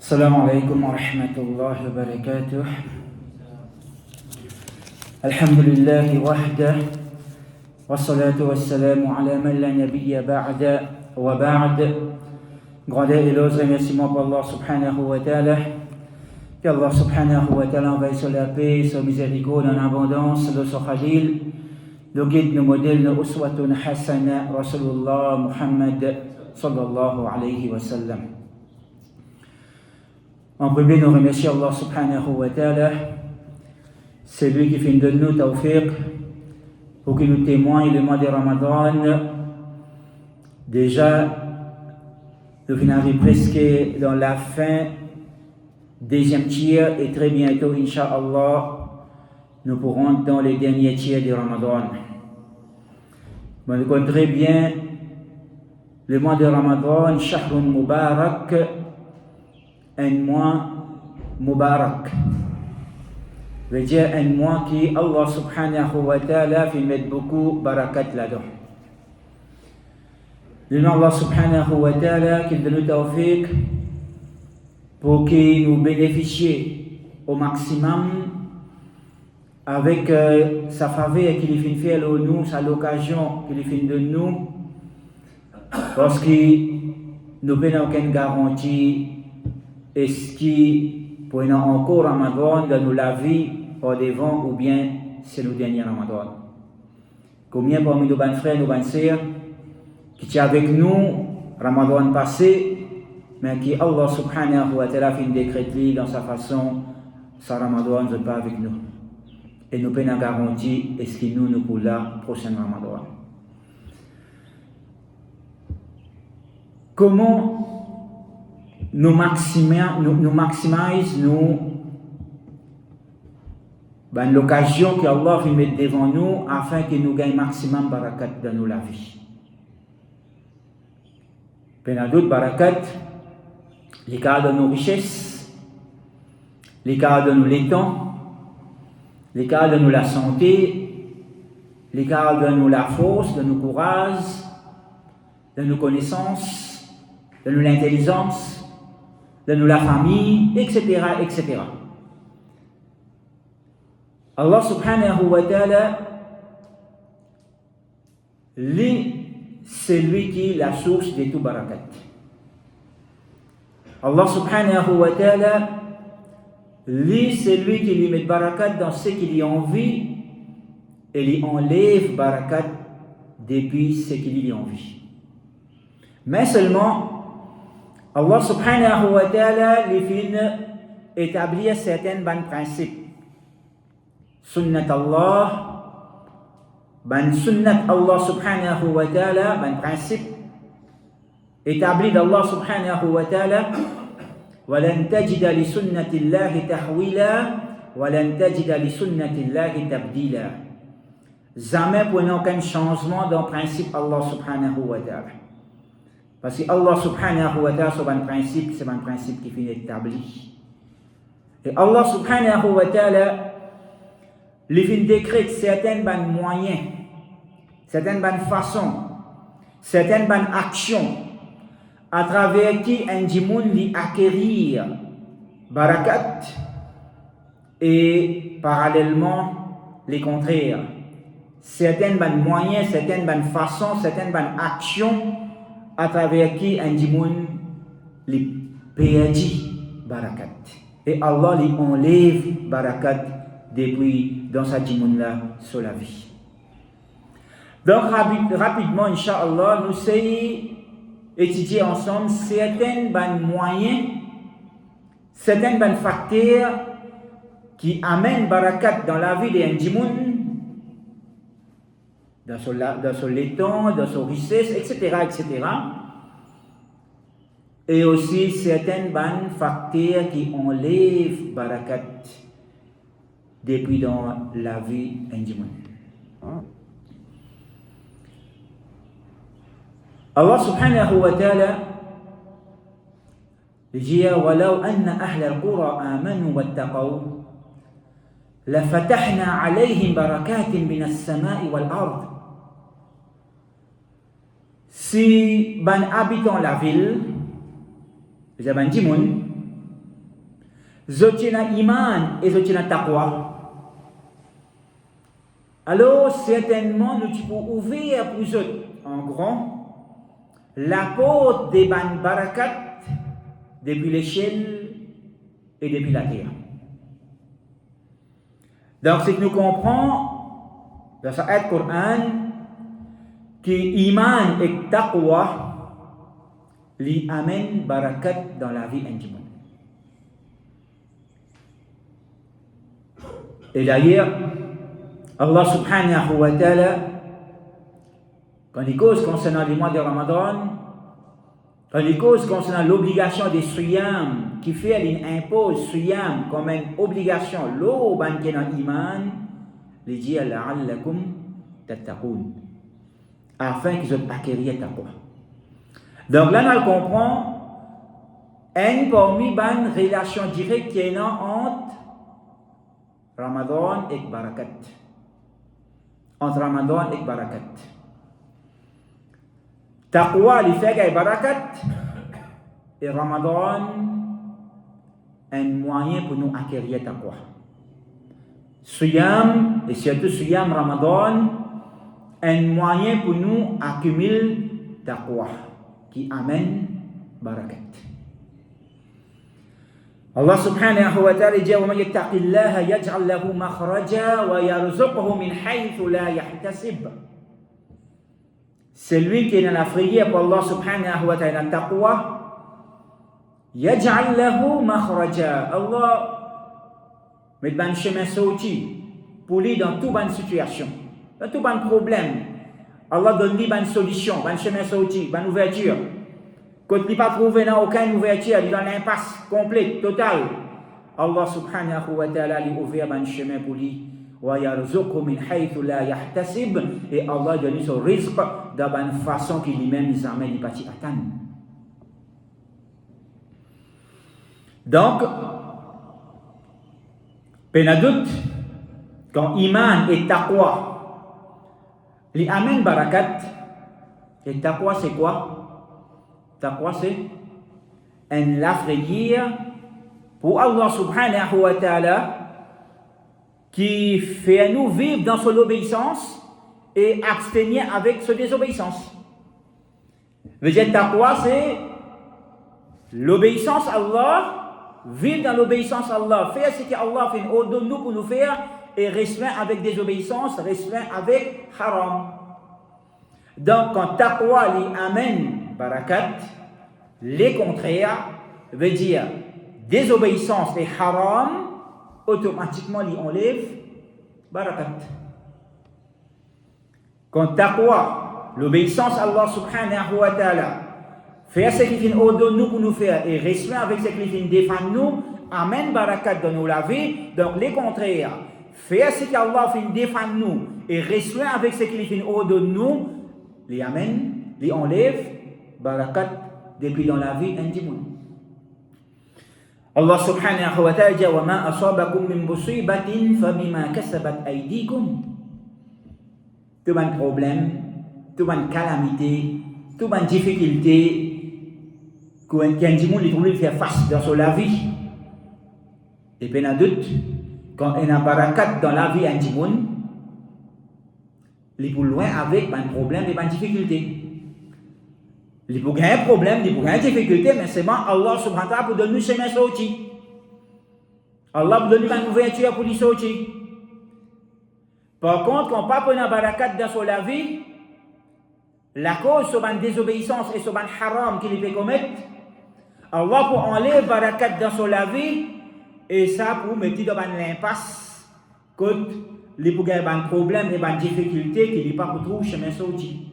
السلام عليكم ورحمة الله وبركاته. الحمد لله وحده والصلاة والسلام على من لا نبي بعد وبعد. Grandeur et l'ose remerciement pour Allah subhanahu wa ta'ala. Qu'Allah subhanahu wa ta'ala envoie sur la paix, sur miséricorde en abondance, le sur Khalil, le guide, le modèle, le uswatun hasana, Rasulullah Muhammad sallallahu alayhi wa sallam. En premier, nous remercions Allah subhanahu wa ta'ala. C'est lui qui fait de nous tawfiq pour qu'il nous témoigne le mois de Ramadan. Déjà, nous arrivons presque dans la fin, deuxième tiers, et très bientôt, Inch'Allah, nous pourrons dans les derniers tiers du Ramadan. Nous connaissons très bien le mois de Ramadan, Shahrun Mubarak, un mois Mubarak. Veut dire un mois qui Allah subhanahu wa ta'ala fait mettre beaucoup barakat là-dedans. Le nom Allah subhanahu wa ta'ala qu'il donne le tawfiq pour qu'il nous bénéficie au maximum avec sa faveur qu'il fait faire à nous, sa l'occasion qu'il fait de nous, parce qu'il nous donne aucune garantie. Est-ce qu'il pour encore Ramadan dans nous la vie au devant ou bien c'est le dernier Ramadan? Combien parmi nos bonnes frères, nos bonnes sœurs qui étaient avec nous Ramadan passé, mais qui Allah subhanahu wa ta'ala fait une décrète dans sa façon, sa Ramadan ne pas avec nous. Et nous prenons garantie, est-ce que nous pour la prochaine Ramadan? Comment nous maximise l'occasion que Allah veut mettre devant nous afin que nous gagnons maximum barakat dans nos la vie. Pendant d'autres barakat, les cas de nos richesses, les cas de nos l'étang, les cas de nous la santé, les cas de nous la force, de nos courage, de nos connaissances, de nous l'intelligence, de nous la famille, etc., etc. Allah subhanahu wa ta'ala, c'est lui qui est la source de tout barakat. Allah subhanahu wa ta'ala, c'est lui qui lui met barakat dans ce qu'il y a envie et lui enlève barakat depuis ce qu'il y a envie. Mais seulement, Allah subhanahu wa ta'ala lui fait établir certains principes. Sunnat Allah, sunnat Allah subhanahu wa ta'ala, principe établi d'Allah subhanahu wa ta'ala. وَلَنْ تَجِدَ لِسُنَّةِ اللَّهِ تَحْوِيلًا وَلَنْ تَجِدَ لِسُنَّةِ اللَّهِ تَبْدِيلًا. Jamais prenons aucun changement dans le principe Allah subhanahu wa ta'ala. Parce que Allah subhanahu wa ta'ala, c'est un principe qui finit établi. Et Allah subhanahu wa ta'ala, il fait décrète certaines bonnes moyens, certaines bonnes façons, certaines bonnes actions, à travers qui un djimoun li acquérir barakat et parallèlement les contraires. Certaines bonnes moyens, certaines bonnes façons, certaines bonnes actions à travers qui un djimoun li perdit barakat. Et Allah lui enlève barakat depuis dans sa djimoun là sur la vie. Donc rapidement, Inch'Allah, nous essayons étudier ensemble certains bonnes moyens, certains bons facteurs qui amènent barakat dans la vie d'un djimoun, dans son l'étang, dans son richesse, etc., etc. Et aussi certains bons facteurs qui enlèvent barakat depuis dans la vie d'un djimoun. Allah subhanahu wa ta'ala dit وَلَوْ أَنَّ أَهْلَ الْقُرَىٰ آمَنُوا وَاتَّقَوْا لَفَتَحْنَا عَلَيْهِمْ بَرَكَاتٍ مِنَ السَّمَاءِ وَالْأَرْضِ. Si ban habitant la ville, les ban djimoun, zotina iman et zotina taqwa. Alors, certainement, nous pouvons ouvrir pour eux, en grand, la porte des ban barakat depuis l'échelle et depuis la terre. Donc, c'est que nous comprenons dans ce ayat Coran que iman et taqwa li amènent barakat dans la vie intime. Et d'ailleurs, Allah subhanahu wa ta'ala, quand il cause concernant les mois de Ramadan, quand il cause concernant l'obligation des suyam, qui fait qu'il impose suyam comme une obligation, l'eau banque dans l'iman, il dit la'allakum tattaqun, afin qu'ils aient acquérir taqwa. Donc là, on comprend une parmi une relation directe qui est entre Ramadan et barakat. Entre Ramadan et barakat. Taqwa, il fait qu'il y a barakat, et Ramadan, un moyen pour nous acquérir taqwa. Suyam, et surtout Suyam Ramadan, un moyen pour nous accumuler taqwa, qui amène barakat. Allah subhanahu wa ta'ala dit وَمَنْ يَتَّقِ اللَّهَ يَجْعَلْ لَهُ مَخْرَجًا وَيَرْزُقْهُ مِنْ حَيْثُ لَا يَحْتَسِبُ. Celui qui est dans la prière pour Allah subhanahu wa ta'ala, dans taqwa, يَجْعَلْ لَهُ مَخْرَجًا. Allah met un chemin sorti pour lui dans toute bonne situation, dans tout bon problème. Allah donne lui une solution, un chemin sorti, une ouverture. Quand il n'est pas trouvé dans aucune ouverture, il est dans l'impasse complète, totale. Allah subhanahu wa ta'ala lui ouvre un chemin pour lui. Et Allah donne son risque d'une façon qu'il lui-même nous amène à partir attendre. Donc, penadout, quand iman et taqwa, lui amène barakat, et taqwa c'est quoi? Taqwa c'est un lafrayir pour Allah subhanahu wa ta'ala qui fait nous vivre dans son obéissance et abstenir avec sa désobéissance. Veut dire taqwa c'est l'obéissance à Allah, vivre dans l'obéissance à Allah, faire ce qu'Allah fait de nous pour nous faire et restreindre avec désobéissance, restreindre avec haram. Donc quand taqwa lui amène barakat, les contraires veut dire désobéissance et haram, automatiquement lui enlève barakat. Quand taqwa, l'obéissance à Allah subhanahu wa ta'ala, faire ce qu'il fait de nous pour nous faire et restreindre avec ce qu'il fait défendre nous, amène barakat dans nos vie. Donc les contraires, faire ce qu'Allah fait défendre nous et restreindre avec ce qu'il fait de nous, les amène, les enlève barakat depuis dans la vie intime. Allah subhanahu wa ta'ala dit wa ma asabakum min musibatin fa bima kasabat aydikum. Tout un problème, tout une calamité, tout une difficulté qu'un monde il trouve faire face dans sa vie. Et puis en doute quand il y a barakat dans la vie intime, il est plus loin avec un problème et une difficulté. Il peut gagner un problème, il peut gagner une difficulté, mais c'est Allah subhanahu wa ta'ala pour donner un chemin sorti. Allah pour donner une ouverture pour lui sortir. Par contre, quand on ne peut pas prendre barakat dans sa vie, la cause sur une désobéissance et sur un haram qu'il peut commettre, Allah pour enlever barakat dans sa vie, et ça pour mettre dans une impasse, quand il peut gagner un problème et une difficulté qu'il n'est pas pour trouver chemin sorti.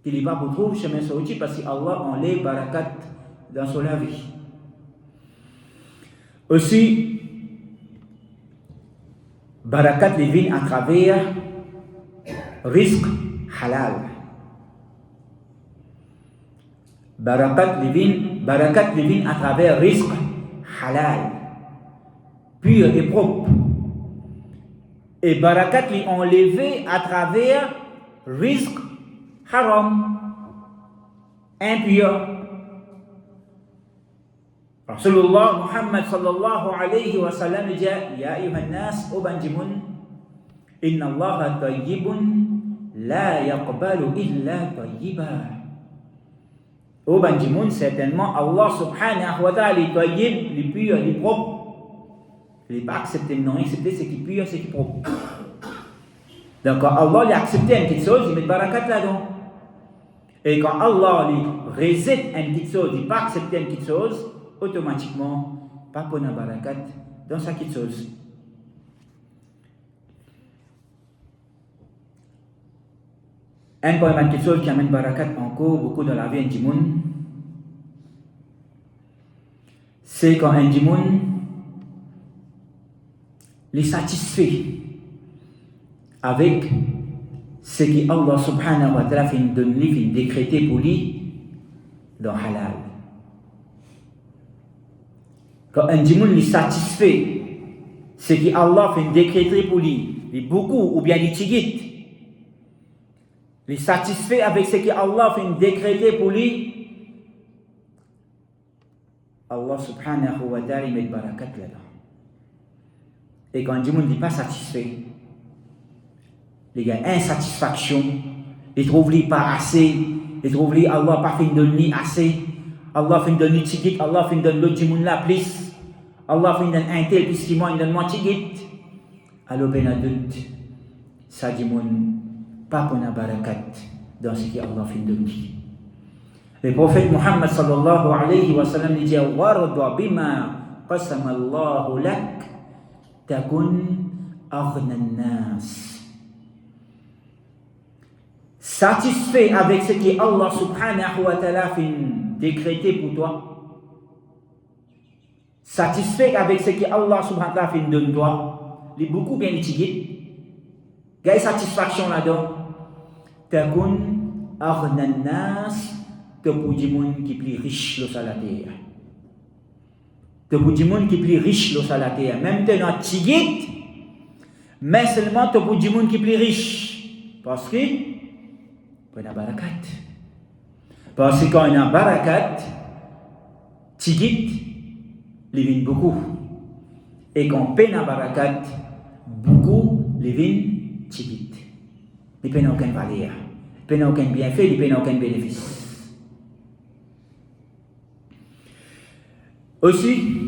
Qu'il n'est pas pour trouver chemin sorti parce qu'Allah enlève barakat dans son vie. Aussi, barakat les vient à travers risque halal. Barakat les vient à travers risque halal, pur et propre. Et barakat les enlevé à travers risque haram, impur. Rasulullah Muhammad sallallahu alayhi wa sallam dit Ya ayuhan nas obanjimun Inna Allah tayyibun la yaqbalu illa tayyiba. Obanjimun certainement Allah subhanahu wa ta'ala est tayyib, il est pur, il est propre. Il n'est pas accepté, non, accepté ce qui est pur, ce qui est propre. Donc quand Allah lui a accepté une petite chose, il met barakat là-dedans. Et quand Allah lui rejette une petite chose, il n'a pas accepté une petite chose, automatiquement, pas pour la barakat dans sa petite chose. Un point de chose qui amène barakat encore beaucoup dans la vie du monde, c'est quand un monde est satisfait avec ce que Allah subhanahu wa ta'ala fait décréter pour lui dans halal. Quand un monde est satisfait ce que Allah fait décréter pour lui, beaucoup ou bien les tigit, il est satisfait avec ce que Allah fait décréter pour lui, Allah subhanahu wa ta'ala met barakat là-dedans. Et quand le monde n'est pas satisfait, il y a insatisfaction, il trouve lui pas assez, il trouve lui Allah pas fait donner assez, Allah fait donner tigit, Allah fait donner l'autre monde là plus, Allah fait donner un tel plus qu'il moi il donne moi tigit. Alors ben adulte, ça dit monde pas pour la barakat dans ce que Allah fait donner. Le prophète Muhammad sallallahu alayhi wa sallam dit warda bima qasama Allah lak takun aghna an-nas. Satisfait avec ce que Allah subhanahu wa ta'ala fait décréter pour toi, satisfait avec ce que Allah subhanahu wa ta'ala fait donner toi, il est beaucoup bien étudié, il y a une satisfaction là-dedans. Takun aghna an-nas, te pour du monde qui est plus riche sur la terre. Te pour du monde qui est plus riche sur la terre. Même te dans tigit, mais seulement te pour du monde qui est plus riche. Parce que, pour la barakat. Parce que quand on a barakat, tigit, il vient beaucoup. Et quand on a barakat, beaucoup, il vient tigit. Il n'y a aucune valeur. Il n'y a aucun bienfait, il n'y a aucun bénéfice. Aussi,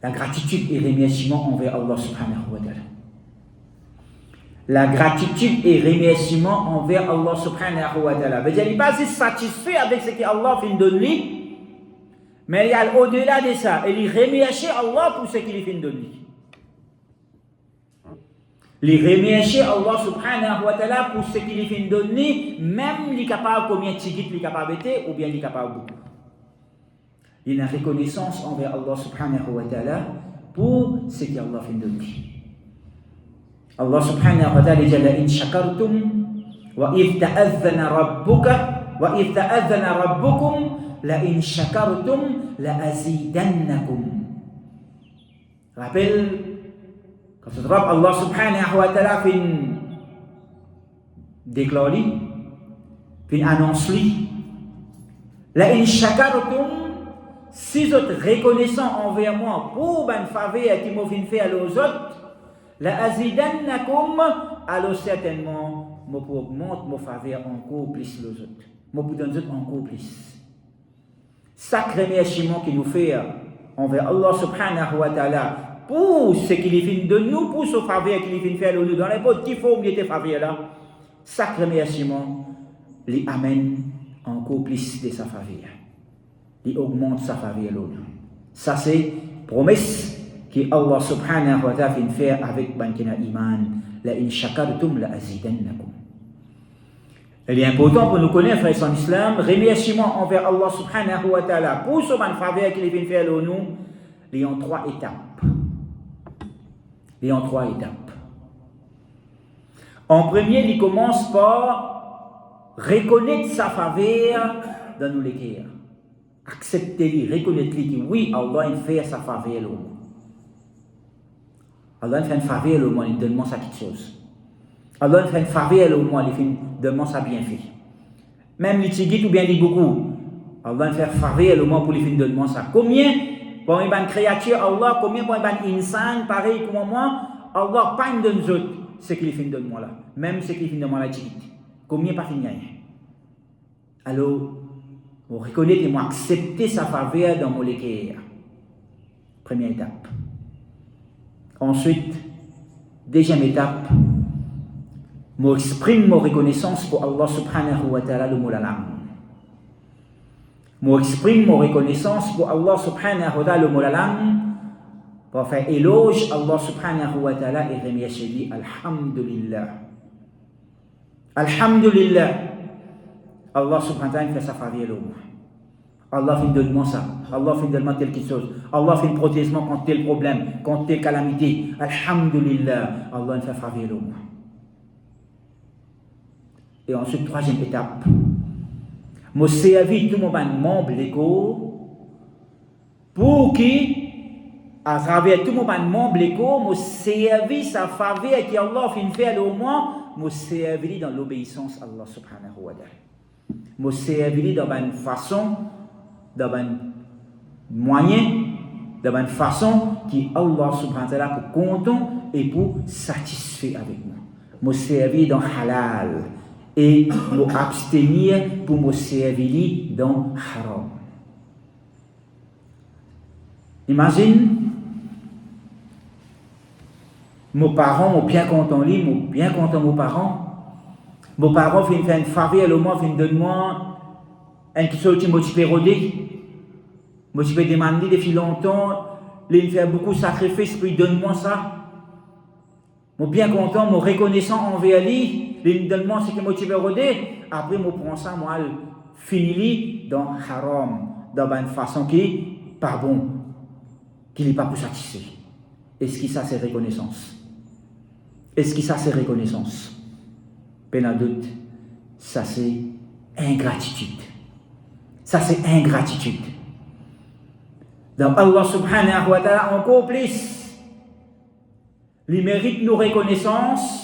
la gratitude et remerciement envers Allah subhanahu wa ta'ala. La gratitude et remerciement envers Allah subhanahu wa ta'ala. Il n'est pas satisfait avec ce que Allah fait donner, mais il y a au-delà de ça, il remercie Allah pour ce qu'il fait donner. Il remercie Allah subhanahu wa ta'ala pour ce qu'il fait donner, même il est capable combien de tigit il est capable d'être, ou bien il est capable beaucoup. Il y a une reconnaissance envers Allah subhanahu wa ta'ala pour ce qu'Allah fait donner. Allah subhanahu wa ta'ala dit la in shakartum wa if ta'adhana rabbuka wa if ta'adhana rabbukum la in shakartum la azidannakum. Rappelle quand Allah subhanahu wa ta'ala fait une déclaration, fait une annonce, la in shakartum, si vous êtes reconnaissant envers moi pour une faveur qui m'a fait aux autres, la azidannakum, alors certainement, je augmente ma faveur encore plus les autres. Je vous donne encore plus. Sacré remerciement qu'il nous fait envers Allah subhanahu wa ta'ala pour ce qu'il fait de nous, pour ce faveur qu'il fait faire de nous, dans les petites formes de faveur là, sacré remerciement, il amène encore plus de sa faveur. Il augmente sa faveur là. Ça c'est promesse que Allah subhanahu wa ta'ala fait faire avec bankina iman. La in shakartum la azidannakum. Il est important pour nous connaître, frères en islam, remerciement envers Allah subhanahu wa ta'ala pour ce faveur qu'il fait faire de nous, il y a 3 étapes. Il y a 3 étapes. En premier, il commence par reconnaître sa faveur dans nos cœurs. Accepter-le, reconnaître-le que oui, Allah a fait sa faveur. Allah a fait une faveur au moins, il donne-moi sa petite chose. Allah a fait une faveur au moins, il donne-moi sa bienfait. Même les tigit ou bien les beaucoup, Allah fait faveur le moment pour les fins de moi ça. Combien pour une bonne créature Allah, combien pour une bonne insan pareil comme moi, Allah pas de nous autres ce qu'il fait de moi là. Même ce qu'il fait de moi là combien pas fini rien. Alors on reconnaît que moi accepter sa faveur dans mon cœur. Première étape. Ensuite, deuxième étape, m'exprime ma reconnaissance pour Allah subhanahu wa ta'ala le moulalam. M'exprime ma reconnaissance pour Allah subhanahu wa ta'ala le moulalam pour faire éloge Allah subhanahu wa ta'ala et remercier lui alhamdulillah. Alhamdulillah. Allah subhanahu wa ta'ala fait sa faveur l'homme. Allah fait donne-moi ça. Allah fait donne-moi telle chose. Allah fait protège-moi contre tel problème, contre telle calamité. Alhamdulillah. Allah fait faveur l'homme. Et ensuite, troisième étape. Je servis tout mon membre légaux pour qui, à travers tout mon membre légaux, je servis sa faveur qui Allah fait faire au moins, je servis dans l'obéissance à Allah subhanahu wa ta'ala. Je servis dans une façon, dans un moyen, dans une façon qui Allah subhanahu wa ta'ala pour content et pour satisfaire avec moi. Je servis dans halal. Et m'abstenir pour me servir dans haram. Imagine, mes parents sont bien contents, bien contents mes parents. Mes parents font une faveur, le moi, font donne-moi un petit chose qui me rodé. Moi, je peux demander depuis longtemps, ils font beaucoup de sacrifices, puis donne-moi ça. Je suis bien content, je suis reconnaissant envers lui. Les donne-moi ce que je veux rodé. Après, je prends ça, moi, finis dans haram, dans une façon qui n'est pas bon, qui n'est pas pour satisfaire. Est-ce que ça, c'est reconnaissance? Est-ce que ça, c'est reconnaissance? Peine doute, ça, c'est ingratitude. Ça, c'est ingratitude. Donc, Allah subhanahu wa ta'ala, encore plus. Il mérite nos reconnaissances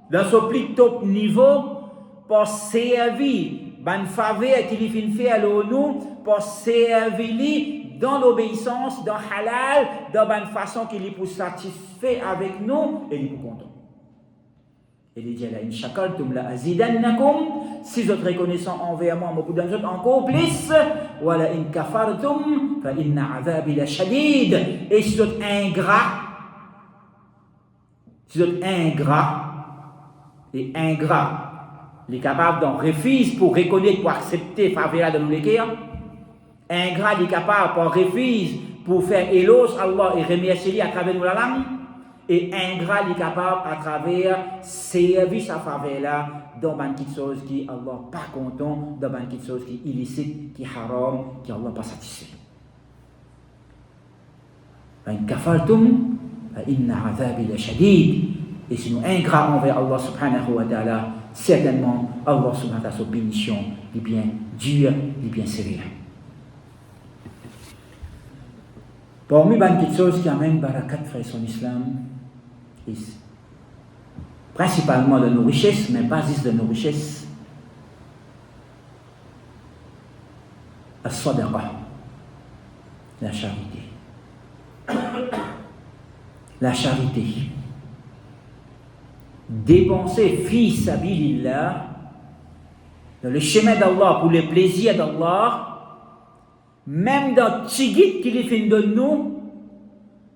dans ce plus top niveau pour servir ban faveur qu'il fait faire à nous pour servir dans l'obéissance, dans halal, dans une façon qu'il est pour satisfaire avec nous et il est pour content. Et il dit là, in shakartum la azidannakum, si vous êtes reconnaissant envers moi, vous donne encore plus, wala in kafartum, fa inna azabi la shadid, et si vous êtes ingrat, si vous êtes ingrat, et ingrat, il est capable d'en refuser pour reconnaître, pour accepter, faveur de nous cœurs. Ingrat, il est capable pour refuser, pour faire éloge à Allah et remercier à travers nous la langue. Et ingrat, il est capable à travers service à faveur là, dans une petite chose qui Allah pas content, dans une petite chose qui est illicite, qui est haram, qui Allah pas satisfait. In kafartum, fa inna azabi la shadid. Et si nous ingrats envers Allah subhanahu wa ta'ala, certainement Allah subhanahu wa ta'ala, sa bénédiction est bien dure, est bien sévère. Parmi les petites choses qui amènent barakat frère son islam, principalement de nos richesses, mais pas juste de nos richesses, la sadaqa, la charité. La charité. Dépenser fi sabilillah dans le chemin d'Allah pour le plaisir d'Allah, même dans tigit qu'il fait de nous,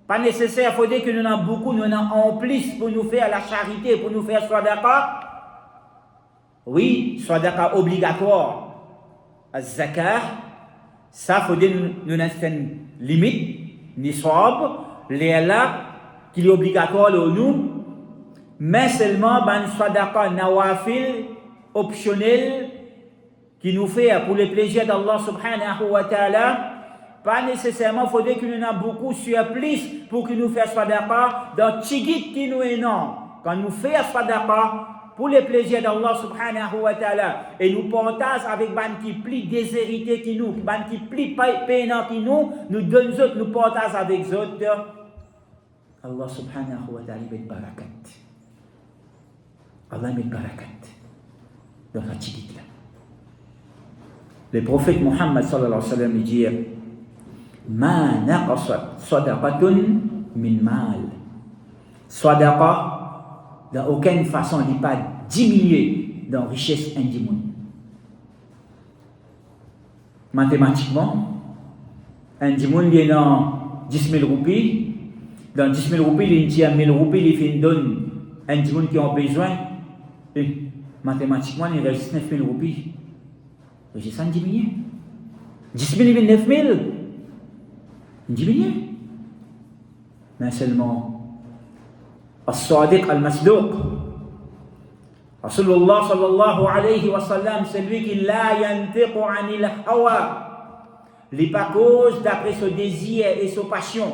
pas nécessaire, il faut dire que nous en avons beaucoup, nous en avons en plus pour nous faire la charité, pour nous faire sadaqa. Oui, sadaqa obligatoire, az-zakah, ça faut dire nous avons une limite, nisab, l'éla, qui est obligatoire pour nous. Mais seulement ban sadaqa nawafil optionnel qui nous fait pour le plaisir d'Allah subhanahu wa ta'ala. Pas nécessairement, il faudrait que nous avons beaucoup surplus pour que nous fassions sadaqa dans tigit qui nous est non. Quand nous faisons sadaqa pour le plaisir d'Allah subhanahu wa ta'ala et nous partageons avec ban qui plie déshérité qui nous, ban qui plie peinant qui nous donne autres, nous partageons avec autres. Allah subhanahu wa ta'ala met barakat. Allah met barakat dans la tigit là. Le prophète Muhammad sallallahu alayhi wa sallam dit Ma naqasat sadaqatun min mal. Sadaqa, dans aucune façon, il n'est pas diminué dans la richesse indigne. Mathématiquement, un dimun il est dans 10 000 roupies. Dans 10 000 roupies, il y a 1 000 roupies, il fait une donne un dimun qui a besoin. Et mathématiquement, il reste 9 000 roupies. J'ai ça diminué. 10 000, il fait 9 000. Diminué. Mais seulement, As-Sadiq al-Masduq, Rasulullah sallallahu alayhi wa sallam, celui qui la yantiqu anil hawa, n'est pas cause d'après ce désir et sa passion.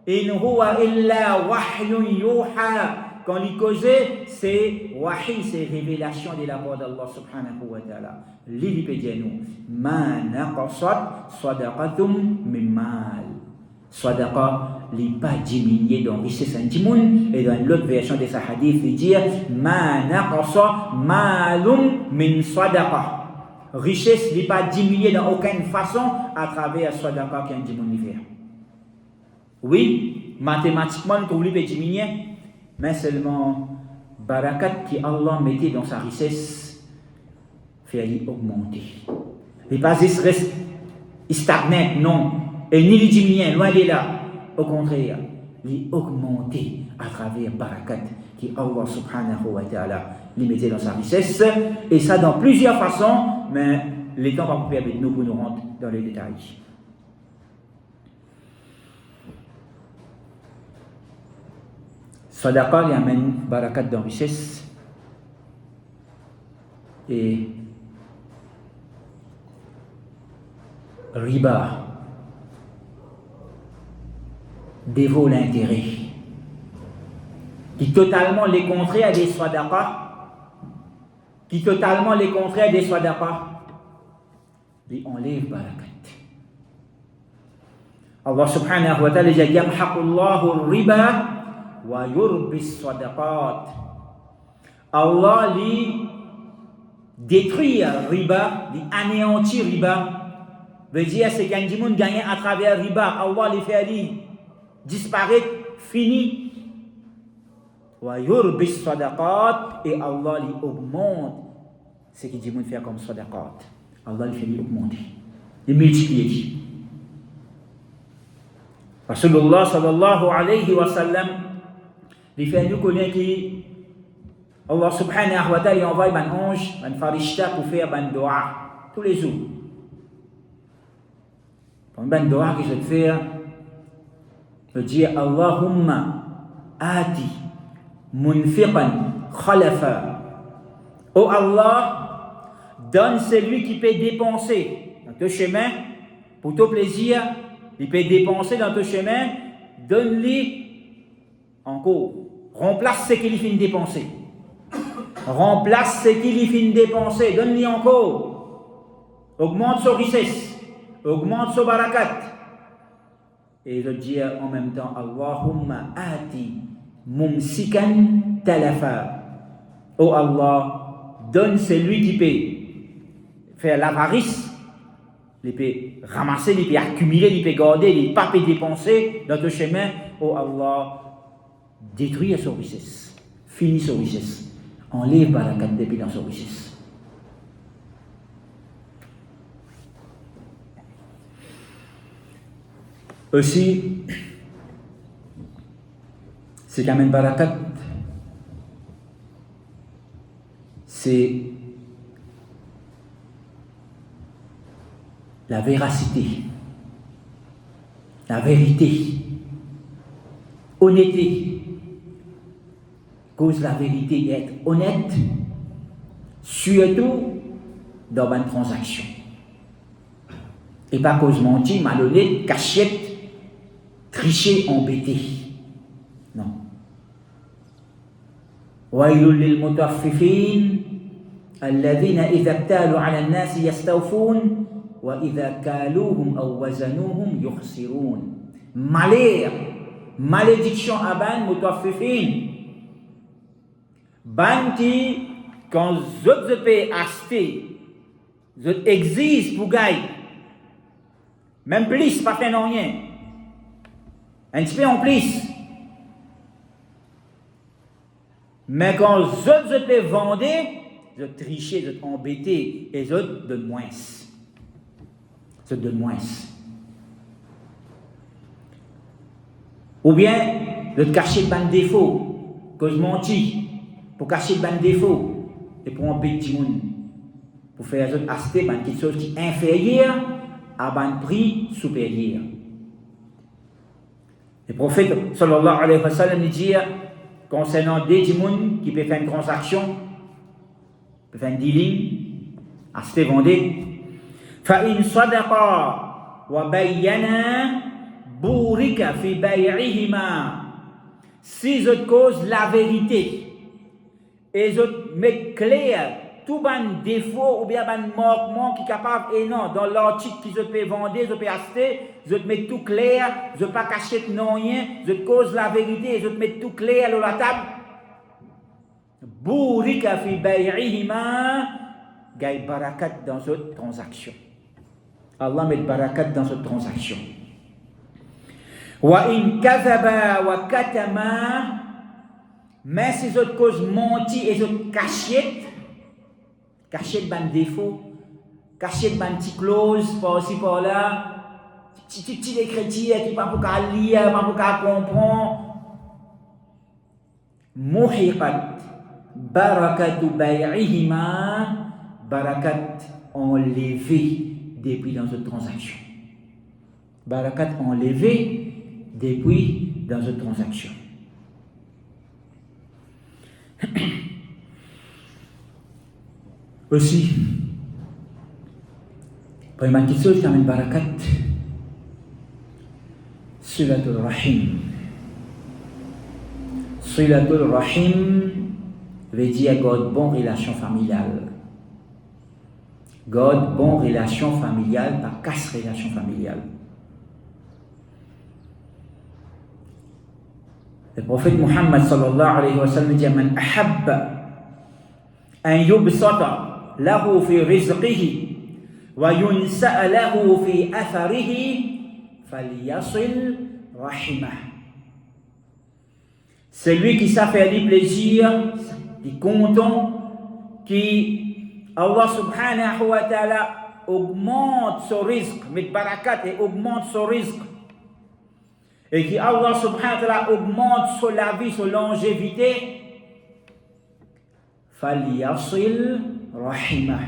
In huwa illa wahyun yuha. Quand il causait, c'est wahi, c'est révélation de la part d'Allah subhanahu wa ta'ala. L'il peut dire nous, ma naqasat sadaqatum min mal. Sadaqa n'est pas diminué dans richesse intime. Et dans l'autre version de sa hadith, il dit ma naqasa malum min sadaqa. Richesse n'est pas diminuée dans aucune façon à travers sadaqa qu'un diminué fait. Oui, mathématiquement, on peut diminuer, mais seulement barakat qui Allah mettait dans sa richesse fait augmenter. Il n'est pas reste stagnant, non. Et ni les diminuer, loin de là. Au contraire, il augmenter à travers barakat qui Allah subhanahu wa ta'ala lui mettait dans sa richesse. Et ça dans plusieurs façons, mais les temps va vous permettre nous pour nous rentrer dans les détails. Sadaqa lui amène barakat dans la richesse et riba dévaut l'intérêt qui totalement les contraires des sadaqa, lui enlève barakat. Allah subhanahu wa ta'ala dit yamhaqullahu riba wa yurbi sadaqat. Allah lui détruit riba, lui anéantit riba. Veut dire c'est qu'un dimoun gagne à travers riba. Allah lui fait lui disparaître, fini. Wa yurbi sadaqat, et Allah lui augmente ce que dimoun fait comme sadaqat. Allah lui fait lui augmenter, lui multiplier. Rasulullah sallallahu alayhi wa sallam il fait nous connaître que Allah subhanahu wa ta'ala envoie un ange, un farishta pour faire un doa tous les jours. Quand un doa que je vais faire, je dis Allahumma ati munfiqan khalafa. Oh Allah, donne celui qui peut dépenser dans ton chemin pour ton plaisir, il peut dépenser dans ton chemin, donne-lui encore. Remplace ce qu'il finit de dépenser. Remplace ce qu'il finit de dépenser. Donne-lui encore. Augmente son richesse. Augmente son barakat. Et je dis en même temps Allahumma ati mumsikan talafa. Oh Allah, donne celui qui peut faire l'avarice, il peut ramasser, il peut accumuler, il peut garder, il ne peut pas dépenser dans ton chemin. Oh Allah, détruire son richesse, finit son richesse, enlève barakat depuis dans son richesse. Aussi, ce qui amène barakat, c'est la véracité, la vérité, honnêteté. Cause la vérité et être honnête, surtout dans une transaction. Et pas cause mentir, malhonnête, cachette, tricher, embêter. Non. Wailul lil mutaffifin alladhina idha iktalu ala an-nasi yastawfun wa idha kaluhum aw wazanuhum yukhsirun. Malheur, malédiction à ban mutaffifin. Ban qui, quand je peux acheter Vous existez pour gagner. Même plus, pas fait non rien. Un petit peu en plus. Mais quand vous les vendez, vous trichez, vous embêtez, et vous donnez moins. Vous donnez moins. Ou bien, vous cachez le défaut, que vous menti, pour cacher le défaut, et pour embêter le monde. Pour faire acheter quelque chose qui est inférieur à un prix supérieur. Le prophète sallallahu alayhi wa sallam dit concernant des gens qui peuvent faire une transaction, peuvent faire un dealing, acheter, vendre. فَإِنْ صَدَقَا وَبَيَّنَا بُورِكَ فِي بَيْعِهِمَا. Si je cause la vérité et je mets clair tout ban défaut ou bien ban manquement qui est capable et non dans l'article qui je peux vendre, je peux acheter, je te mets tout clair, je ne pas cacher non rien, je te cause la vérité et je te mets tout clair sur la table. Bourika fi bay'ihima, gagne barakat dans cette transaction. Allah met barakat dans cette transaction. Wa in kadhaba wa katama, mais si je cause menti et je cachette ban défaut, cachette ban petit clause par-ci par-là, petit écriture qui pas pour qu'à lire, pas pour qu'à comprendre. Muhiqat barakatu bay'ihima, barakat enlevé depuis dans cette transaction. Barakat enlevé depuis dans cette transaction. Aussi, première question qui amène barakat, Silatul Rahim. Silatul Rahim veut dire God bonne relation familiale. God bonne relation familiale, pas casse relation familiale. Le prophète Muhammad sallallahu alayhi wa sallam dit Man ahabba an yubsata lahu fi rizqihi wa yunsa'a lahu fi atharihi falyasil rahimah. Celui qui sait faire du plaisir, qui est content, qui Allah subhanahu wa ta'ala augmente son risque, met barakat et augmente son risque. Et qui Allah subhanahu wa ta'ala augmente sur la vie, sur longévité, falyasil rahimah,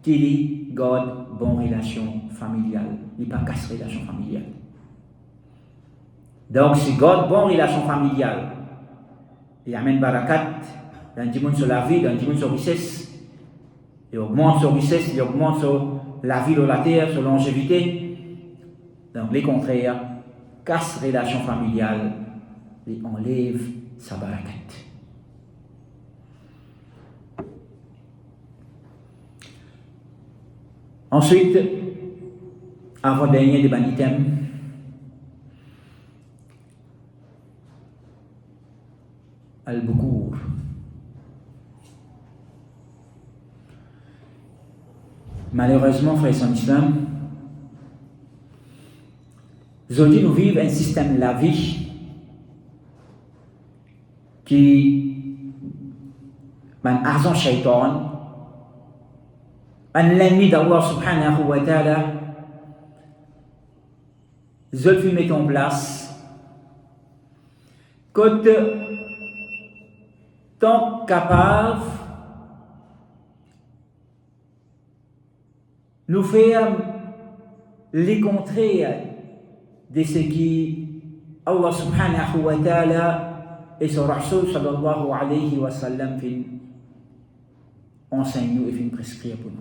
qu'il garde bonne relation familiale, il pas casse relation familiale. Donc si garde bonne relation familiale, il amène barakat dans le monde sur la vie, dans le monde sur la richesse, il augmente sur la richesse, il augmente sur la vie de la terre, sur la longévité. Donc les contraires, casse relation familiale, il enlève sa barakat. Ensuite, avant-dernier des banitem, Al-Bukour. Malheureusement, frères en islam, aujourd'hui nous vivons un système de la vie qui un argent shaitan, l'ennemi d'Allah subhanahu wa ta'ala, je mettre en place que tant capable nous faire les contraires de ce qui Allah subhanahu wa ta'ala et son Rasul sallallahu alayhi wa sallam enseignent nous et fin prescrire pour nous.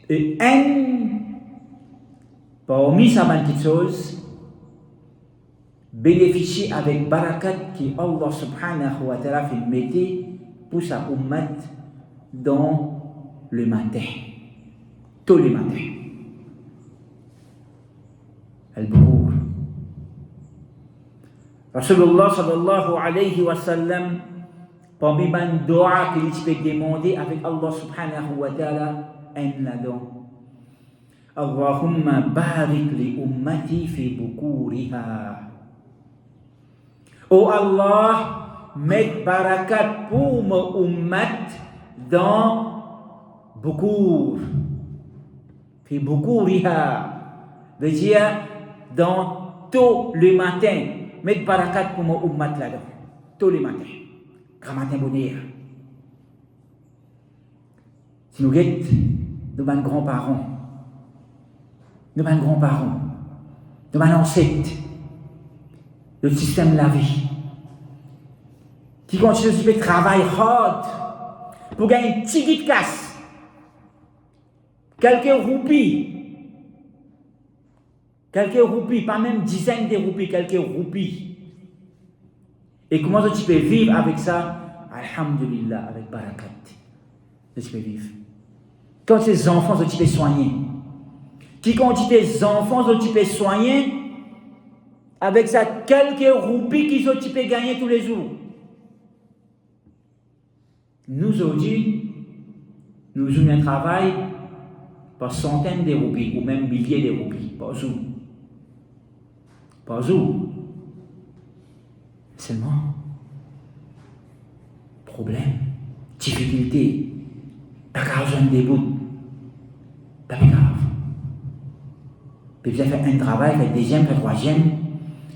Et parmi ces petites choses, bénéficier avec barakat qui Allah subhanahu wa ta'ala fait mettre pour sa ummat dans le matin, tous les matins. Al-Bukour. Rasulullah sallallahu alayhi wa sallam parmi les doigts que tu peux demander avec Allah subhanahu wa ta'ala, un là-dedans. Allahumma barik li ummati fi bukuriha. Oh Allah, mets barakat pour mon ummat dans bukur. Fi bukuriha. Veut dire dans tôt le matin. Mets barakat pour mon ummat là-dedans. Tôt le matin. Grand matin bonheur. Si nous guettons, nous sommes grands-parents, nous sommes grands-parents, nous sommes ancêtres, le système de la vie, qui continue de travailler hard pour gagner une petite casse, quelques roupies, pas même dizaines de roupies, quelques roupies. Et comment tu peux vivre avec ça? Alhamdulillah, avec barakat. Tu peux vivre. Quand tes enfants, tu peux soigner. Quand tes enfants, tu peux soigner, avec ça, quelques roupies qui tu peux gagner tous les jours. Nous, aujourd'hui, nous avons un travail par centaines de roupies, ou même milliers de roupies, par jour. Par jour. Seulement, problème, difficulté, pas grave, des bouts, pas grave. Puis vous avez fait un travail, fait deuxième, fait troisième,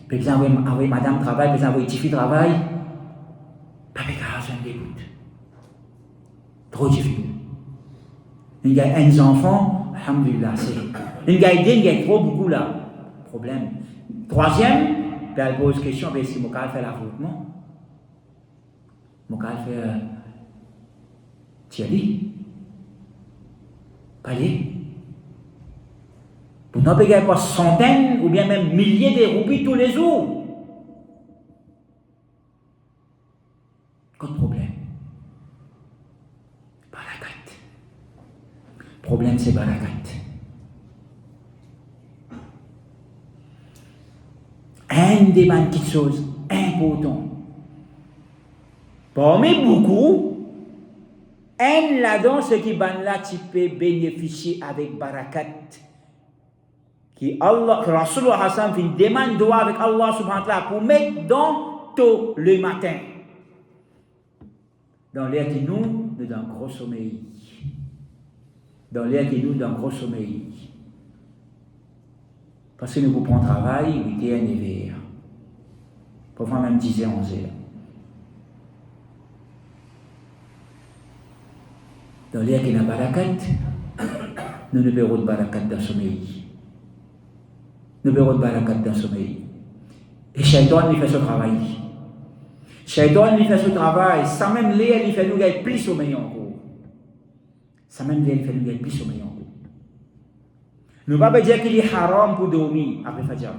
puis vous avez envoyé madame travail, puis vous avez envoyé Tiffy travail, pas grave, des bouts. Trop difficile. Il y a un enfant, alhamdulillah, c'est. Il y a trop beaucoup là, problème. Troisième, puis elle pose question, mais si mon cas fait l'affrontement, mon cas fait Thierry, Palais. Pour ne pas gagner pas centaines ou bien même milliers de roupies tous les jours. Quel problème? Barakat. Problème, c'est barakat. Un des petites choses importantes. Parmi beaucoup, un là-dedans, ce qui ban là, tu peux bénéficier avec barakat. Qui Allah, que Rasulullah Hassan fait une demande doigt avec Allah subhanahu wa ta'ala pour mettre dans tôt le matin. Dans l'air qui nous, dans un gros sommeil. Dans l'air qui nous, dans un gros sommeil. Parce que nous pouvons prendre travail, 8 h 9 h. Parfois même 10 h 11 h. Dans l'air qui n'a pas barakat, nous ne verrons de barakat dans le sommeil. Nous verrons de barakat dans le sommeil. Et Shaitan, il fait ce travail. Shaitan, il fait ce travail. Ça même l'air, il fait nous gagner plus sommeil encore. Ça même l'air, il fait nous gagner plus sommeil encore. Nous ne pouvons pas dire qu'il est haram pour dormir après Fajr.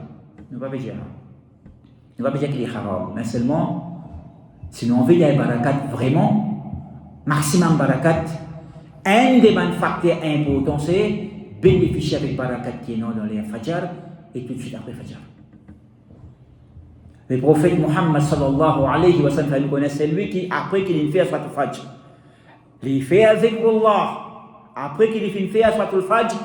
Nous ne pouvons pas dire. Nous ne pouvons pas dire qu'il est haram. Mais seulement, si on veut y avoir barakat vraiment, maximum barakat, un des facteurs importants, c'est bénéficier avec barakat qui est dans les Fajr et tout de suite après Fajr. Le prophète Muhammad sallallahu alayhi wa sallam, nous connaissons lui qui, après qu'il fait Salatul Fajr, il fait avec Allah. Après qu'il fait Salatul Fajr,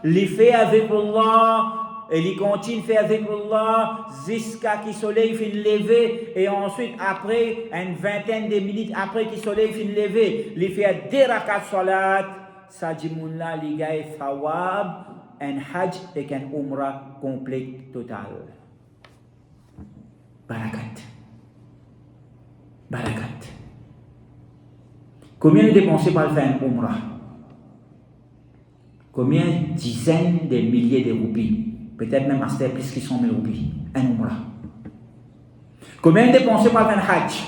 il fait avec Allah et il continue de faire avec Allah jusqu'à ce que le soleil finisse de lever et ensuite après une vingtaine de minutes après que le soleil finisse de lever il fait 2 rakat salat ça dit moula il gagne thawab un hajj et un umrah complet total. Barakat. Barakat. Combien de dépensés pour faire un umrah? Combien dizaines de milliers de roupies? Peut-être même à plus que 100 000 roupies. Un umrah. Combien dépensés pour faire un hajj?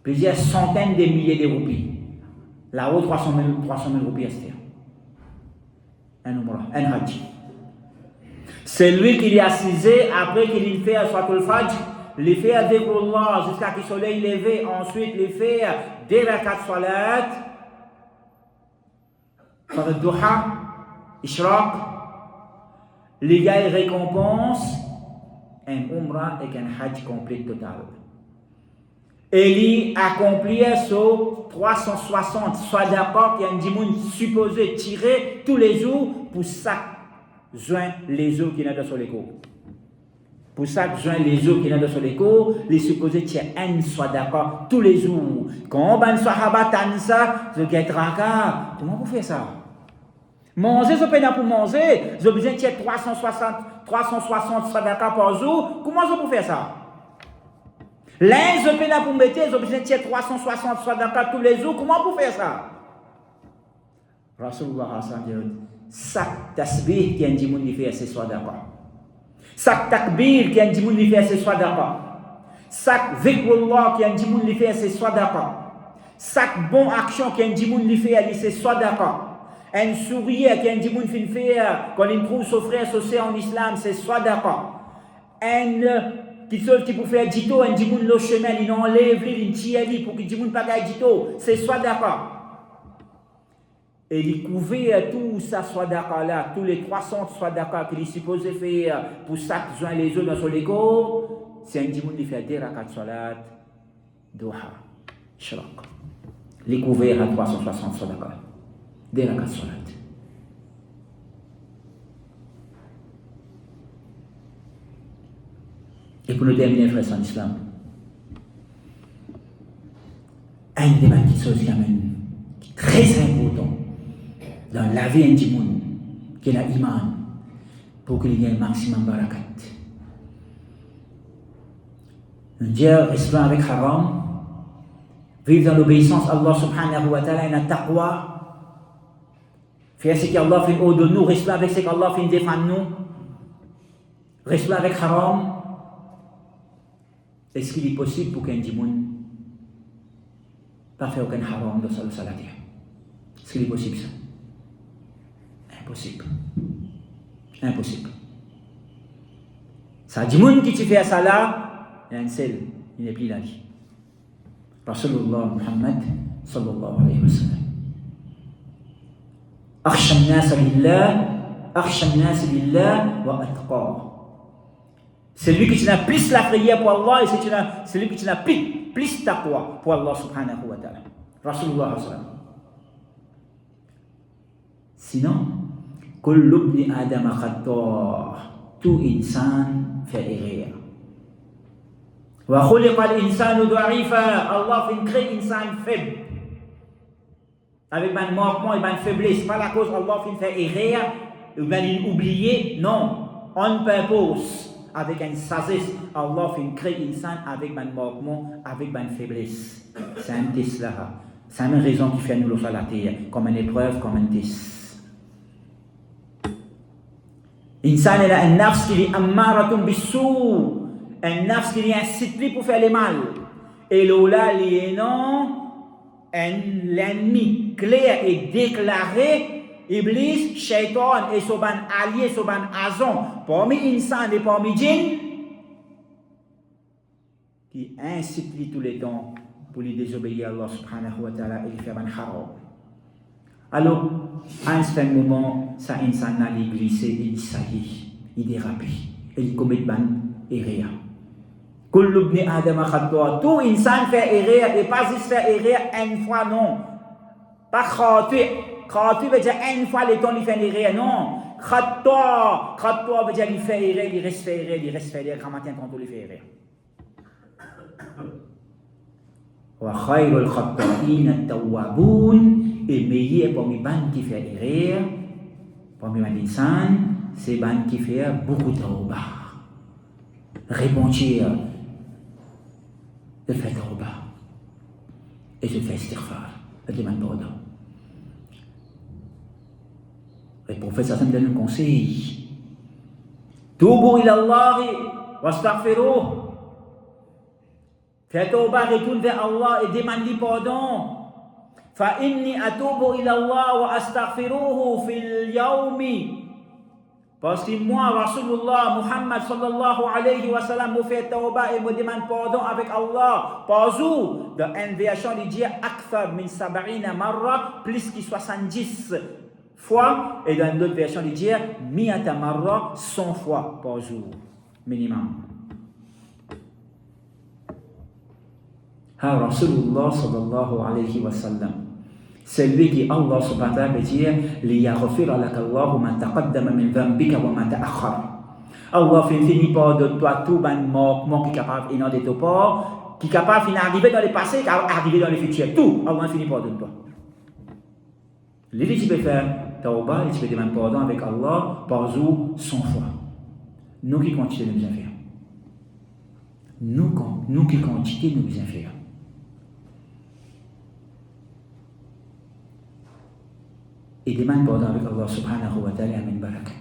Plusieurs centaines de milliers de roupies. Là-haut, 300 000 roupies à ce terme. Un umrah, un hajj. C'est lui qui est assisé après qu'il fait Salatul Fajr, il fait avec Allah jusqu'à ce que le soleil levé, ensuite il fait 2 rakat salat, par le duha, ishraq, il y a une récompense, un umrah et un hajj complet total. Et il accomplit sur 360 sadaqa qui a un supposé tirer tous les jours pour ça joint les eaux qui sont dans les cours. Pour ça joint les eaux qui sont dans les cours, les supposés tirer un sadaqa tous les jours. Quand on sahaba tan ça, je get raka. Comment vous faites ça? Manger, je peux pour manger, j'ai besoin de tirer 360 sadaqa par jour. Comment je peux faire ça? L'un, je peux pour mettre, j'ai besoin de tirer 360 sadaqa tous les jours. Comment vous faire ça? Rasulullah a dit, sak tasbih qui a dit moun li fait ses sadaqa. Sak takbir qui a dit moun li fait ses sadaqa. Sak zikrullah qui a dit moun li fait ses sadaqa. Sak bon action qui a dit moun li fait ses sadaqa. Un sourire qui a dit moun fin faire quand il trouve son frère associé en islam, c'est sadaqa. Un qui pour faire dito, un dit moun le chemin, il enlève, il tire pour qu'il dit moun pas gagne dito, c'est sadaqa. Et il couvert tout ça sadaqa là, tous les 300 sadaqa qu'il est supposé faire pour ça que joint les eaux dans son égo, c'est un dit moun qui fait des rakat salat, duha, shraq. Il couvert à 360 sadaqa. Des rakat salat. Et pour nous terminer, frères en islam, un des petites choses qui amène, qui est très important dans la vie du monde, qui est l'iman, pour qu'il y ait un maximum de barakat. Dieu reste avec haram, vivre dans l'obéissance à Allah subhanahu wa ta'ala et la taqwa. Faire ce qu'Allah fait au de nous, rester avec ce qu'Allah fait défendre nous, rester avec haram. Est-ce qu'il est possible pour qu'un djimoun pas faire aucun haram dans sa salat? Est-ce qu'il est possible ça? Impossible. Impossible. Ça djimoun qui te fait ça là, il y a un seul, il n'est plus là. Rasulullah Muhammad sallallahu alayhi wa sallam. أخشى الناس لله أخشى الناس لله وأتقاه. Celui qui n'a plus la prière pour Allah et celui qui n'a plus taqwa pour Allah subhanahu wa ta'ala. Rasulullah sallam. Sinon, kullu ibn Adam khata', tout insan fait erreur. Wa khuliqa al-insanu da'ifa, Allah fait créer insan faible. Avec un manquement et une faiblesse, pas la cause Allah fait erreur, ou bien oublier, non, on purpose. Avec une sagesse, Allah fait créer l'insan avec un manquement, avec une faiblesse. C'est un test là. C'est une raison qui fait nous sur la terre, comme une épreuve, comme un test. L'insan est un nafs qui est ammaratun bissou, un nafs qui est incité pour faire le mal. Et là, il est non, l'ennemi clair et déclaré. Iblis, Shaitan et son allié, son agent, parmi insan et parmi djinn, qui incite tous les temps pour lui désobéir à Allah subhanahu wa ta'ala et lui faire un haram. Alors, à un certain moment, ça insan a glissé et il s'agit, il dérape, et il commet une erreur. Kullu ibn Adam khata', tout insan fait erreur et pas juste faire erreur une fois, non. Pas khata'. Khatu veut dire une fois le temps il fait erreur, non. Khata veut dire il fait erreur, il reste fait erreur, il reste fait erreur, quand matin quand il fait erreur. Wa khairul khata'in at-tawwabun, et meilleur parmi ban qui fait erreur, parmi les insan, c'est ban qui fait beaucoup de tawba. Repentir, de faire tawba, et de faire istighfar, de demander pardon. Le prophète sallam donne un conseil. Toubu ila Allah wastaghfiruh. Fais tawbah, retourne vers Allah et demande pardon. Fa inni atubu ila Allah wa astaghfiruhu fil yawmi. Parce que moi, Rasulullah Muhammad sallallahu alayhi wa sallam, me fait tawbah et me demande pardon avec Allah par jour. Dans une version, il dit akthar min sab'ina marra, plus que 70 fois, et dans d'autres versions, il dit mi'ata marra, 100 fois par jour, minimum. Ha Rasulullah sallallahu alayhi wa sallam. C'est lui qui Allah subhanahu wa ta'ala peut dire liyaghfira lakallahu ma taqaddama min dhanbika wa ma ta'akhkhara. Allah finit par de toi tout ban manquement qui est capable de ton part, qui est capable d'arriver dans le passé, qui est arriver dans le futur. Tout, Allah finit par de toi. Les tu peux faire tawbah et tu peux demander pardon avec Allah par jour 100 fois. Nous qui continuons de bien faire. Nous qui continuons de bien faire. Et demande pardon avec Allah subhanahu wa ta'ala amin barakat.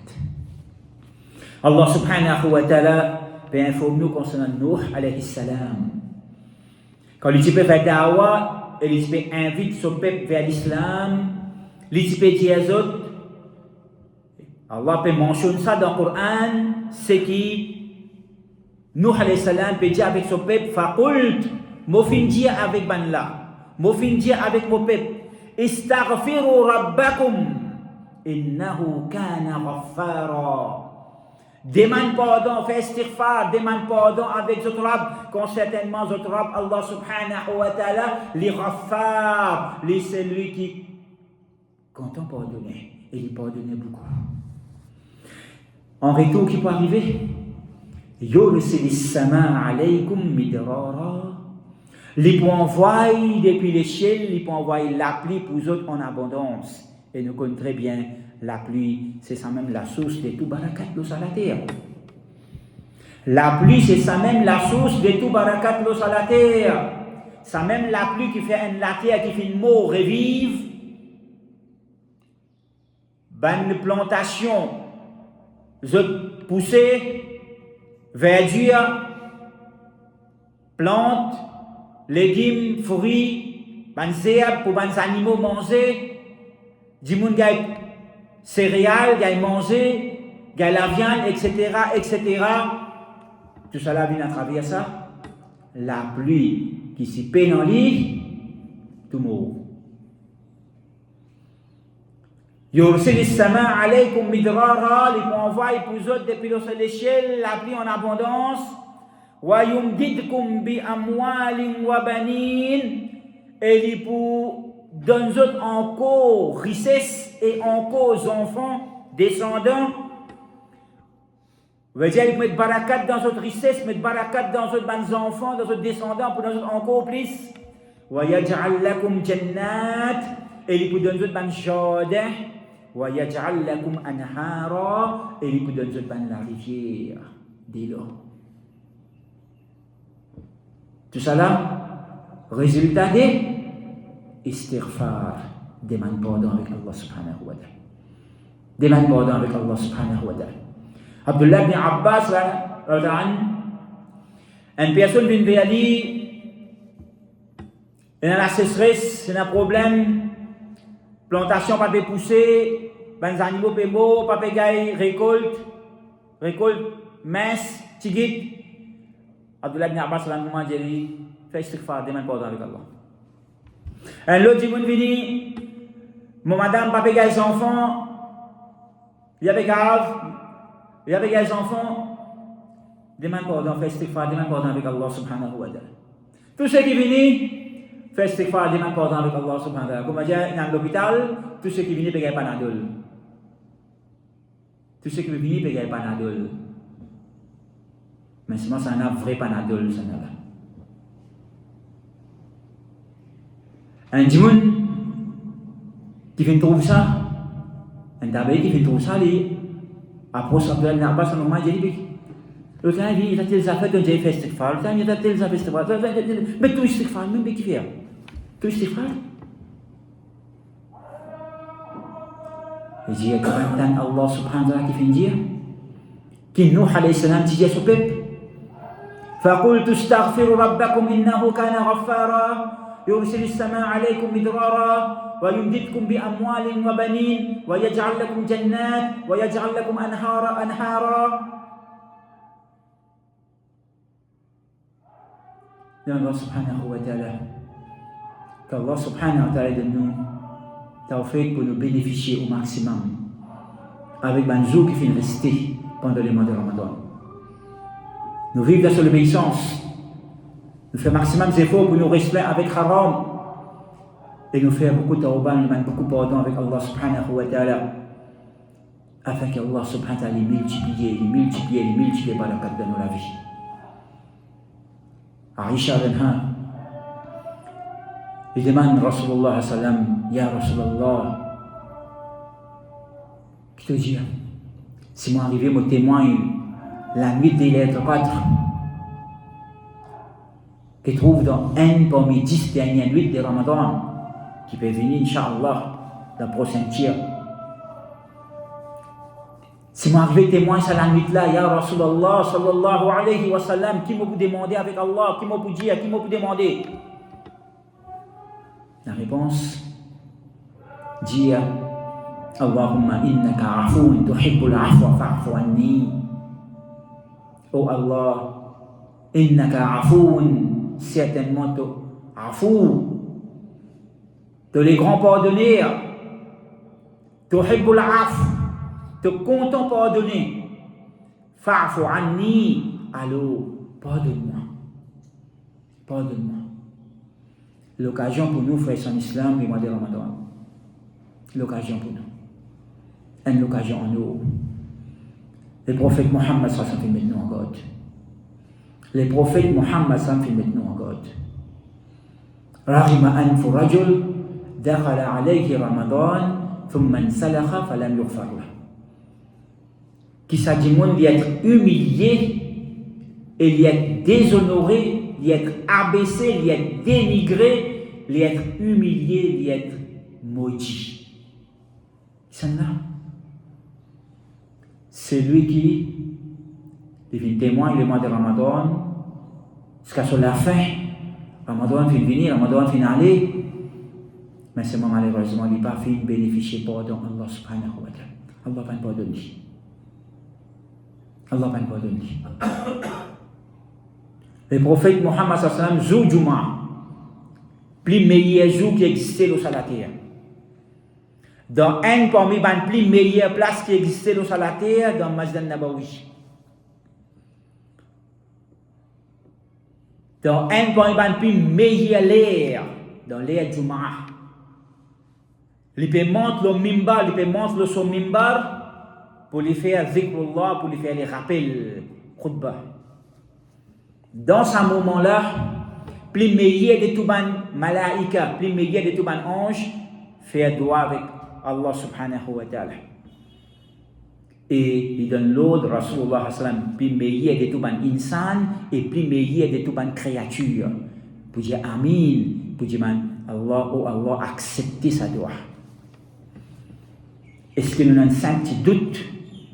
Allah subhanahu wa ta'ala informe nous concernant Nuh alayhi salam. Quand il peut faire da'wah, il peut inviter son peuple vers l'islam, il peut dire aux autres, Allah peut mentionner ça dans le Coran, c'est qui Nuh alayhi salam peut dire avec son peuple, faqult, m'offin dire avec banla, m'offin dire avec mon peuple, istaghfiru rabbakum, innahu kana ghaffara. Demande pardon, fais istighfar, demande pardon avec votre Rabb, quand certainement votre Rabb, Allah subhanahu wa ta'ala, li ghaffar, li c'est lui qui content pardonner, et il pardonnait beaucoup. En retour, qui peut arriver? Yursilis sama alaykum midrara. Il peut envoyer depuis les ciels, il peut envoyer la pluie pour vous autres en abondance. Et nous connaissons très bien la pluie, c'est ça même la source de tout barakat l'eau à la terre. La pluie, c'est ça même la source de tout barakat l'eau à la terre. Ça même la pluie qui fait la terre, qui fait une mot revive. Bonne plantation, pousser, verdure, plantes, légumes, fruits, bonnes herbes pour bonnes animaux manger. Du monde qui a céréales, qui a mangé, qui a la viande, etc., etc. Tout cela vient à travers ça. La pluie qui s'y peine en lit, tout mort. Yursilis sama alaykum midrara, les envoie pour vous autres depuis le ciel, la pluie en abondance. Wa yumdidkum bi amwalin wa banin, et les pour donne autres encore richesse et encore enfants, descendants. Vous dire, mettre barakat dans notre richesse, mettre barakat dans notre enfants, dans notre descendants, pour nous encore plus. Wa yaj'al lakum jannat, et il vous donne autres jardin. Wa yaj'al lakum anhara, et il vous donne autres la rivière, des l'eau. Tout ça là, résultat des istighfar, demande pardon avec Allah subhanahu wa ta'ala. Demande pardon avec Allah subhanahu wa ta'ala. Abdullah bin Abbas, une personne vient vers lui, il a la sécheresse, c'est un problème, plantation pas peut pousser, les animaux peuvent mourir, pas peut gagner, récolte, mince, tigit. Abdullah bin Abbas, à un moment, dit, fais istighfar, demande pardon avec Allah. Un l'autre dit, mon madame, papa, les enfants, il y avait grave, il y avait les enfants, demande pardon, fais istighfar, demande pardon avec Allah subhanahu wa ta'ala. Tout ce qui vient, fais istighfar, demande pardon avec Allah subhanahu wa ta'ala. Comme on dit, dans l'hôpital, tout ce qui vient, paye Panadol. Tout ce qui vient, paye Panadol. Mais sinon, c'est un vrai Panadol, ça n'a pas. Un djimoun qui vient trouver ça, un tabac qui vient trouver ça, il approche Abdullah bin Abbas, un moment, il dit, le temps, il a tel affaire, donc j'ai fait istighfar, le temps, il a tel affaire, istighfar, mais tout istighfar, même qui fait, tout istighfar. Il dit, quand Allah subhanahu wa ta'ala qui vient dire, qui Nuh alayhi salam dit à son peuple, فقلت استغفروا ربكم إنه كان غفارا يرسل السماء عليكم مدرارا ويمددكم بأموال وبنين ويجعل لكم جنات ويجعل لكم أنهارا. Allah subhanahu wa ta'ala, qu'Allah subhanahu wa ta'ala donne nous tawfiq pour nous bénéficier au maximum avec un jour qui finit rester pendant les mois de Ramadan. Nous vivons dans l'obéissance Nous faisons maximum d'efforts pour nous restreindre avec haram. Et nous faisons beaucoup de tawbah, nous demandons beaucoup de pardon avec Allah subhanahu wa ta'ala. Afin qu'Allah subhanahu wa ta'ala les multiplie par la carte de la vie. Aïcha Benha, il demande à Rasulullah sallam, Ya Rasulullah, qui te dit, si moi arrivé, me témoigne la nuit des lettres 4, qui trouve dans un parmi 10 dernières nuits de Ramadan, qui peut venir, Inch'Allah, dans le prochain tir. Si moi arrivé témoigne sur la nuit-là, Ya Rasulallah, sallallahu alayhi wa sallam, qui m'a pu demander avec Allah, qui m'a pu dire, qui m'a pu demander? La réponse, dit, Allahumma innaka afoun tuhibbul afwa fa'fu anni. Oh Allah, innaka afoun, certainement tu afou, tu les grands pardonneurs, tuhibbul afwa, te content pardonner. Fa'fu anni, alors pardonne-moi. Pardonne-moi. L'occasion pour nous, frères en islam, et mois de Ramadan. L'occasion pour nous. Une occasion en nous. Le prophète Mohammed sallallahu alayhi wa sallam fait maintenant en God. Le prophète Mohammed sallallahu alayhi wa sallam fait maintenant en God. Rahima anfu rajul dakhala alayhi Ramadan thumma insalakha falam yughfar lahu. Qui s'agit d'être humilié et d'être déshonoré, d'être abaissé, d'être dénigré, d'être humilié, d'être maudit. C'est là. C'est lui qui devient témoin le mois de Ramadan, jusqu'à sur la fin. Ramadan finit venir, Ramadan finit aller. Mais c'est malheureusement, il n'a pas fait bénéficier pardon Allah subhanahu wa ta'ala. Allah va pardonner. Allah va pardonner. Le prophète Mohammed sallallahu alayhi wa sallam, jour Juma, plus meilleur jour qui existait sur la terre. Dans un parmi les plus meilleures places qui existait sur la terre, dans Masjid al-Nabawi. Dans un parmi les plus meilleures l'air, dans l'air Juma. Il peut monter le mimbar, il peut monter son mimbar, pour lui faire zikrullah, pour lui faire les rappels, khutbah. Dans ce moment-là, plus meilleur de tout les malaïka, plus meilleur de tout les anges, faire dua avec Allah subhanahu wa ta'ala. Et il donne l'ordre, Rasulullah sallam, plus meilleur de tout les insan et plus meilleur de tout les créatures. Pour dire Amin, pour dire Allah, oh Allah, acceptez sa dua. Est-ce que nous avons un petit doute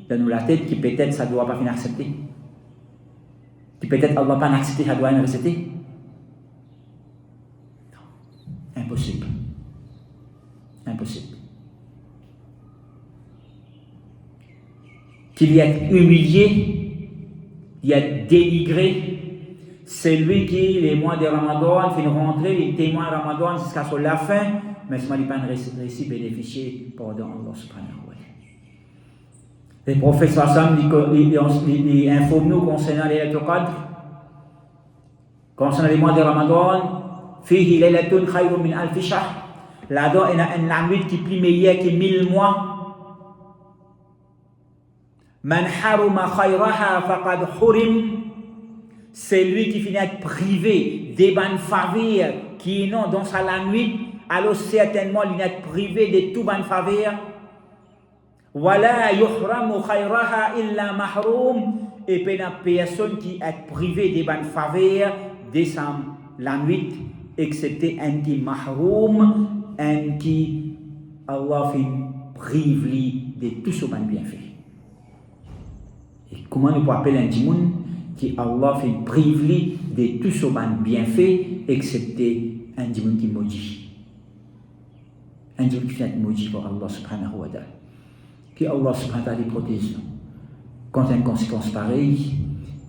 dans la tête qui peut-être ça ne doit pas finir accepter? Qui peut-être Allah pas accepter, ça doit accepter? Non. Impossible. Impossible. Qu'il y ait humilié, il y a dénigré, c'est lui qui, les mois de Ramadan, fait rentrer, les témoins de Ramadan jusqu'à la fin, mais ce n'est pas réussi à bénéficier pardon Allah subhanahu wa ta'ala. Les prophètes sallam ils informent nous concernant les Laylatul Qadr, concernant les mois de Ramadan, fihi laylatun khayrun min alfi shahr. Là-dedans, il y a une nuit qui est plus meilleure que 1000 mois. Man haruma khayraha faqad hurim. C'est lui qui finit être privé des bonnes faveurs qui non dans sa la nuit. Alors certainement il est privé de tout bonne faveur. Wala yuhramu khayraha illa mahrum. Et puis la personne qui est privée des bonnes faveurs de la nuit, excepté un qui mahrum, un qui Allah fait privé de tout ce bon bienfait. Et comment nous pouvons appeler un djimoun qui Allah fait privé de tout ce bon bienfait, excepté un djimoun qui maudit. Un djimoun qui fait maudit pour Allah subhanahu wa ta'ala. Que Allah subhanahu wa ta'ala protège nous contre une conséquence pareille.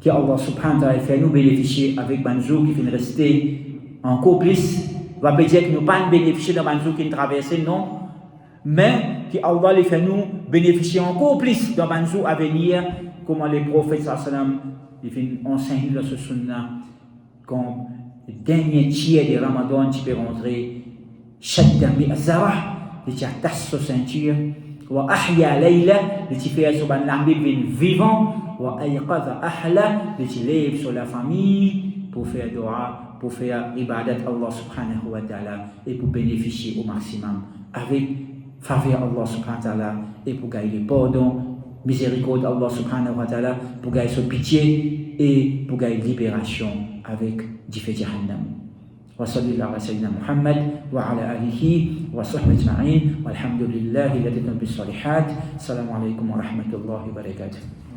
Que Allah subhanahu wa ta'ala fait nous bénéficier avec Banjou qui finit rester encore plus. Va pas dire que nous ne pas bénéficier dans Banjou qui traverse, non. Mais que Allah les fait nous bénéficier encore plus dans Banjou à venir. Comment les prophètes sallam ils enseignent dans ce sunna comme le dernier tiers de Ramadan, tu peux rentrer Shadda Mi'azara, tu as ta ceinture, wa Ahya Layla, tu fais sur l'armée vivant, wa Ayqadha Ahla, tu lèves sur la famille pour faire dua, pour faire ibadat Allah subhanahu wa ta'ala et pour bénéficier au maximum avec faveur Allah subhanahu wa ta'ala et pour gagner pardon, miséricorde Allah subhanahu wa ta'ala, pour gagner son pitié et pour gagner libération avec Jifé Jahannam. Wa sallallahu ala sayyidina Muhammad wa ala alihi wa sahbihi ajma'in walhamdulillahi alladhi bis salihat. Assalamu alaikum wa rahmatullahi wa barakatuh.